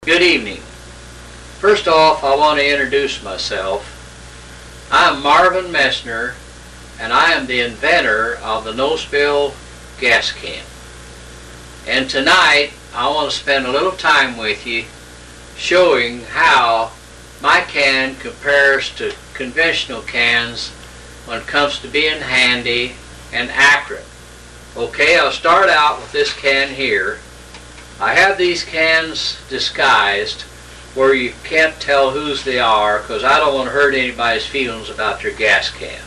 Good evening. First off, I want to introduce myself. I'm Marvie Messner, and I am the inventor of the NoSpill gas can. And tonight, I want to spend a little time with you showing how my can compares to conventional cans when it comes to being handy and accurate. Okay, I'll start out with this can here. I have these cans disguised where you can't tell whose they are because I don't want to hurt anybody's feelings about their gas can.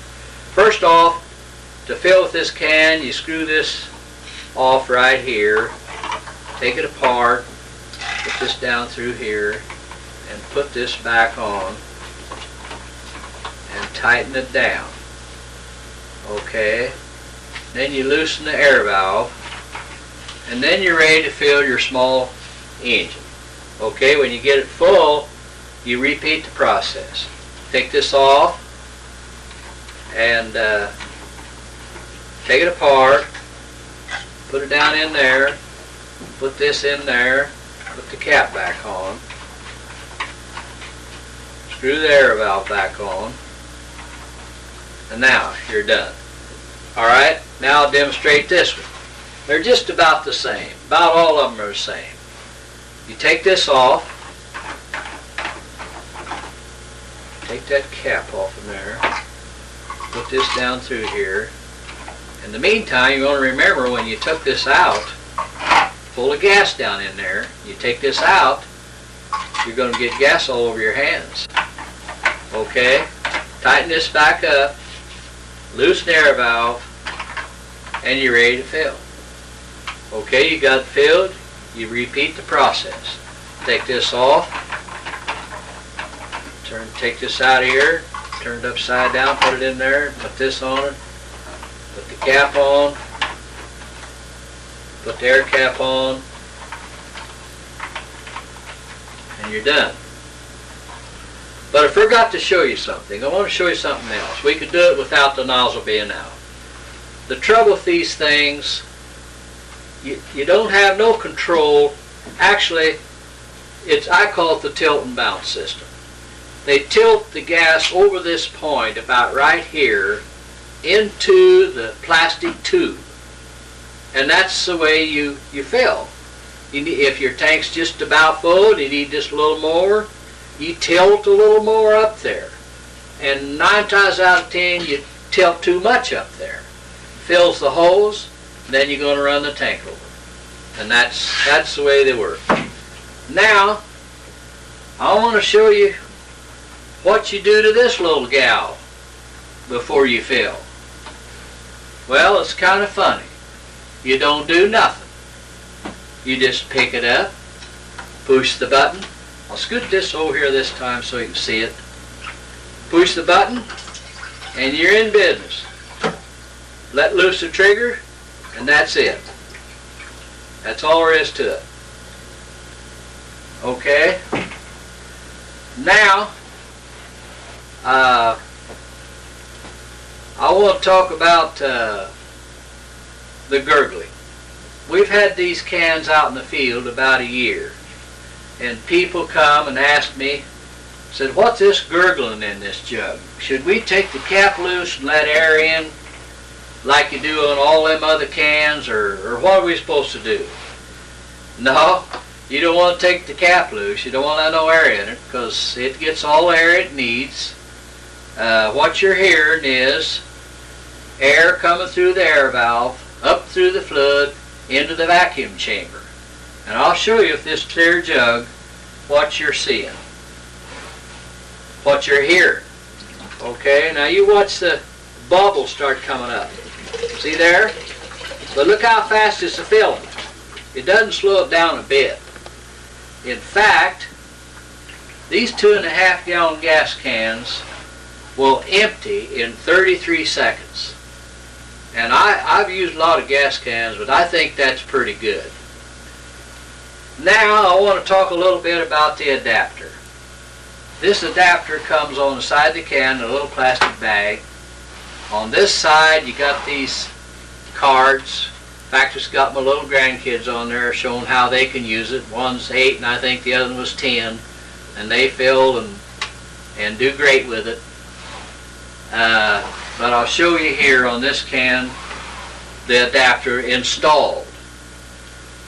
First off, to fill with this can, you screw this off right here, take it apart, put this down through here, and put this back on and tighten it down. Okay, then you loosen the air valve, and then you're ready to fill your small engine. Okay, when you get it full, you repeat the process. Take this off and take it apart, put it down in there, put this in there, put the cap back on, screw the air valve back on, and now you're done. Alright, now I'll demonstrate this one. They're just about the same. About all of them are the same. You take this off, take that cap off of there, put this down through here. In the meantime, you want to remember when you took this out, full of gas down in there, you take this out, you're going to get gas all over your hands. Okay, tighten this back up, loosen the air valve, and you're ready to fill. Okay, you got it filled, you repeat the process. Take this off, take this out of here, turn it upside down, put it in there, put this on it, put the cap on, put the air cap on, and you're done. But I forgot to show you something. I want to show you something else. We could do it without the nozzle being out. The trouble with these things, you don't have no control. Actually, I call it the tilt and bounce system. They tilt the gas over this point about right here into the plastic tube, and that's the way you fill. If your tank's just about full and you need just a little more, you tilt a little more up there, and 9 times out of 10 you tilt too much up there. Fills the holes, then you're going to run the tank over. And that's the way they work. Now, I want to show you what you do to this little gal before you fill. Well, it's kind of funny. You don't do nothing. You just pick it up, push the button. I'll scoot this over here this time so you can see it. Push the button, and you're in business. Let loose the trigger, and that's it. That's all there is to it. Okay? Now, I want to talk about the gurgling. We've had these cans out in the field about a year, and people come and ask me, said, what's this gurgling in this jug? Should we take the cap loose and let air in like you do on all them other cans, or what are we supposed to do? No, you don't want to take the cap loose. You don't want to let no air in it because it gets all the air it needs. What you're hearing is air coming through the air valve, up through the flood, into the vacuum chamber. And I'll show you with this clear jug what you're seeing, what you're hearing. Okay, now you watch the bubbles start coming up. See there? But look how fast it's filling. It doesn't slow it down a bit. In fact, these 2.5 gallon gas cans will empty in 33 seconds. And I've used a lot of gas cans, but I think that's pretty good. Now I want to talk a little bit about the adapter. This adapter comes on the side of the can in a little plastic bag. On this side you got these cards fact, it's got my little grandkids on there showing how they can use it. One's 8 and I think the other one was 10. And they fill and do great with it. But I'll show you here on this can the adapter installed.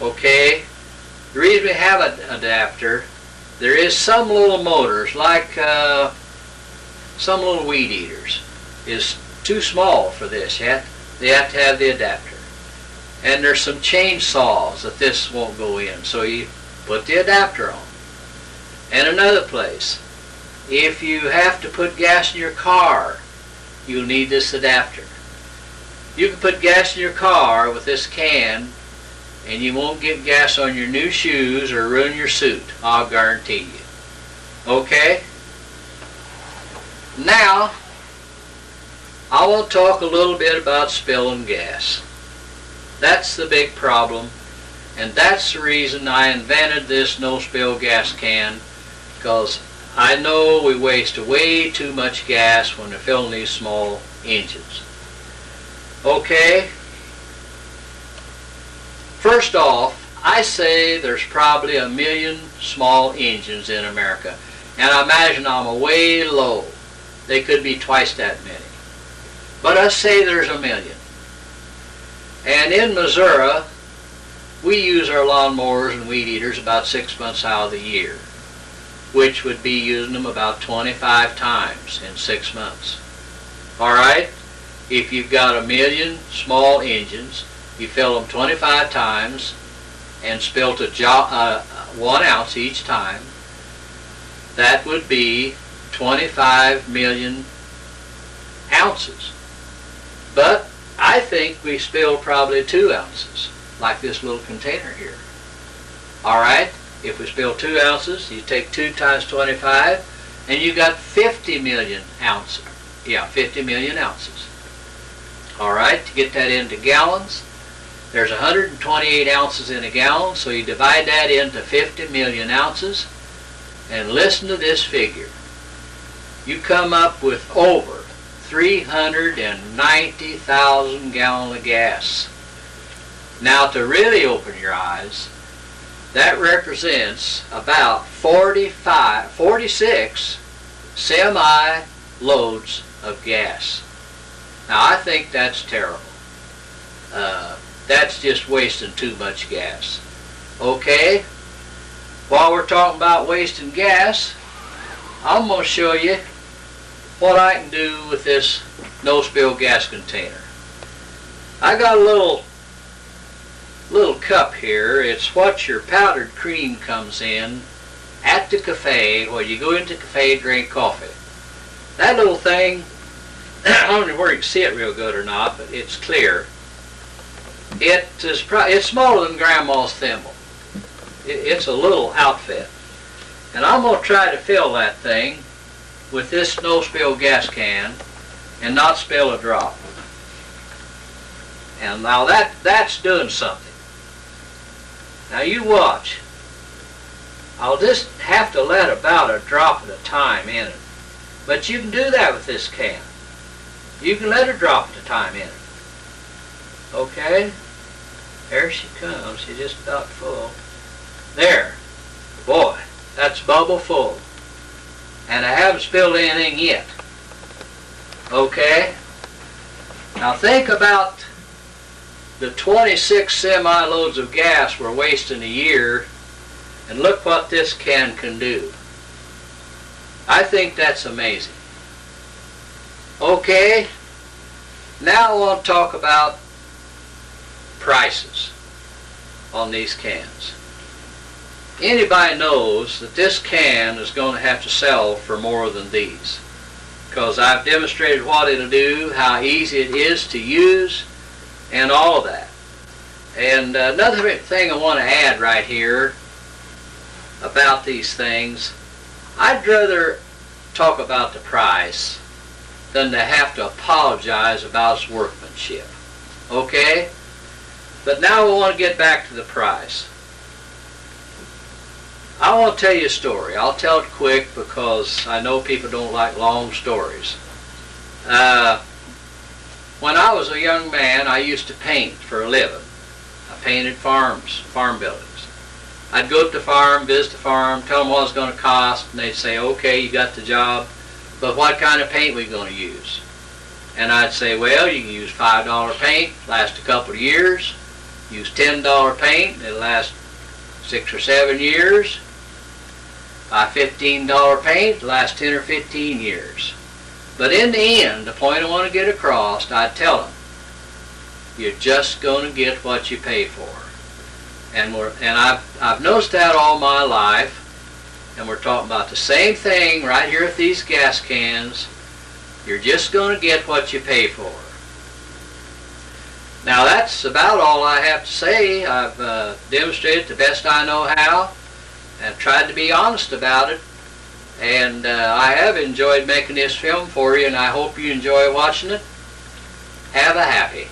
Okay? The reason we have an adapter, there is some little motors, like some little weed eaters, is too small for this. They have to have the adapter. And there's some chainsaws that this won't go in, so you put the adapter on. And another place, if you have to put gas in your car, you'll need this adapter. You can put gas in your car with this can, and you won't get gas on your new shoes or ruin your suit, I'll guarantee you. Okay? Now, I want to talk a little bit about spilling gas. That's the big problem, and that's the reason I invented this no-spill gas can, because I know we waste way too much gas when we're filling these small engines. Okay? First off, I say there's probably 1 million small engines in America, and I imagine I'm way low. They could be twice that many. But I say there's 1 million. And in Missouri, we use our lawnmowers and weed eaters about 6 months out of the year, which would be using them about 25 times in 6 months. Alright? If you've got 1 million small engines, you fill them 25 times and spill to 1 ounce each time, that would be 25 million ounces. But I think we spill probably 2 ounces, like this little container here. Alright? If we spill 2 ounces, you take 2 times 25, and you got 50 million ounces. Yeah, 50 million ounces. Alright, to get that into gallons, there's 128 ounces in a gallon, so you divide that into 50 million ounces, and listen to this figure. You come up with over 390,000 gallons of gas. Now, to really open your eyes, that represents about 46 semi-loads of gas. Now, I think that's terrible. That's just wasting too much gas. Okay? While we're talking about wasting gas, I'm going to show you what I can do with this no-spill gas container. I got a little cup here. It's what your powdered cream comes in at the cafe, when you go into the cafe to drink coffee. That little thing, I don't know where you can see it real good or not, but it's clear. It's smaller than Grandma's thimble. It's a little outfit. And I'm going to try to fill that thing with this no-spill gas can and not spill a drop. And now that's doing something. Now you watch. I'll just have to let about a drop at a time in it. But you can do that with this can. You can let a drop at a time in it. Okay? There she comes. She's just about full. There. Boy, that's bubble full. And I haven't spilled anything yet. Okay? Now think about the 26 semi-loads of gas we're wasting a year, and look what this can do. I think that's amazing. Okay? Now I want to talk about prices on these cans. Anybody knows that this can is going to have to sell for more than these, because I've demonstrated what it'll do, how easy it is to use, and all of that. And another thing I want to add right here about these things, I'd rather talk about the price than to have to apologize about its workmanship. Okay? But now I want to get back to the price. I want to tell you a story. I'll tell it quick because I know people don't like long stories. When I was a young man, I used to paint for a living. painted farm buildings. I'd go to the farm, visit the farm, tell them what it's going to cost, and they'd say, okay, you got the job, but what kind of paint are we going to use? And I'd say, well, you can use $5 paint, last a couple of years. Use $10 paint, it'll last 6 or 7 years. Buy $15 paint, it'll last 10 or 15 years. But in the end, the point I want to get across, I'd tell them, you're just going to get what you pay for. And I've noticed that all my life, and we're talking about the same thing right here with these gas cans. You're just going to get what you pay for. Now that's about all I have to say. I've demonstrated the best I know how, and tried to be honest about it. And I have enjoyed making this film for you, and I hope you enjoy watching it. Have a happy.